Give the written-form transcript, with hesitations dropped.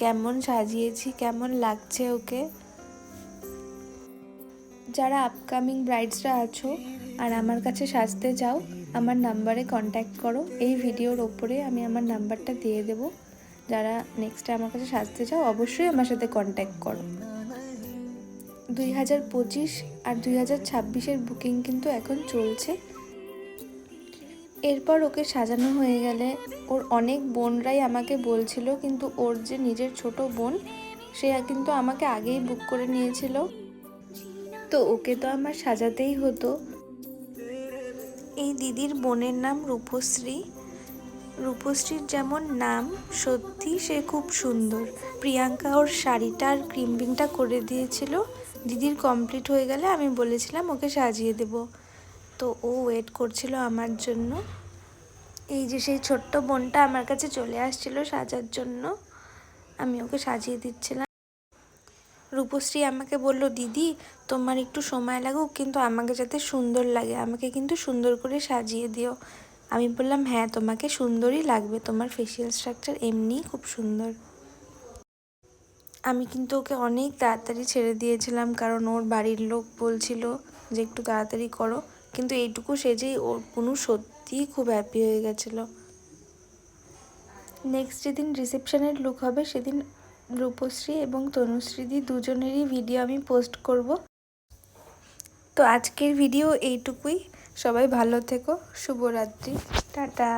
কেমন সাজিয়েছি, কেমন লাগছে ওকে। যারা আপকামিং ব্রাইডসরা আছো আর আমার কাছে সাজতে চাও, আমার নাম্বারে কন্ট্যাক্ট করো। এই ভিডিওর ওপরে আমি আমার নাম্বারটা দিয়ে দেবো। যারা নেক্সটে আমার কাছে সাজতে চাও অবশ্যই আমার সাথে কন্ট্যাক্ট করো। 2025 আর 2026-এর বুকিং কিন্তু এখন চলছে। এরপর ওকে সাজানো হয়ে গেলে ওর অনেক বোনরাই আমাকে বলছিল, কিন্তু ওর যে নিজের ছোট বোন সে কিন্তু আমাকে আগেই বুক করে নিয়েছিল, তো ওকে তো আমার সাজাতেই হতো। এই দিদির বোনের নাম রূপশ্রী। রূপশ্রীর যেমন নাম, সত্যি সে খুব সুন্দর। প্রিয়াঙ্কা ওর শাড়িটার ক্রিম্বিংটা করে দিয়েছিল। দিদির কমপ্লিট হয়ে গেলে আমি বলেছিলাম ওকে সাজিয়ে দেব, তো ও ওয়েট করছিল আমার জন্য। এই যে সেই ছোট্ট বোনটা আমার কাছে চলে আসছিল সাজার জন্য, আমি ওকে সাজিয়ে দিচ্ছিলাম। রূপশ্রী আমাকে বলল, দিদি তোমার একটু সময় লাগুক, কিন্তু আমাকে যাতে সুন্দর লাগে, আমাকে কিন্তু সুন্দর করে সাজিয়ে দিও। আমি বললাম, হ্যাঁ তোমাকে সুন্দরই লাগবে, তোমার ফেসিয়াল স্ট্রাকচার এমনিই খুব সুন্দর। আমি কিন্তু ওকে অনেক তাড়াতাড়ি ছেড়ে দিয়েছিলাম, কারণ ওর বাড়ির লোক বলছিল যে একটু তাড়াতাড়ি করো, কিন্তু এইটুকু সেজেই ওর কোনো সত্যিই খুব হ্যাপি হয়ে গেছিলো। নেক্সট যেদিন রিসেপশনের লুক হবে সেদিন রূপশ্রী এবং তনুশ্রীদি দুজনেরই ভিডিও আমি পোস্ট করব। তো আজকের ভিডিও এইটুকুই। সবাই ভালো থেকো, শুভরাত্রি, টাটা।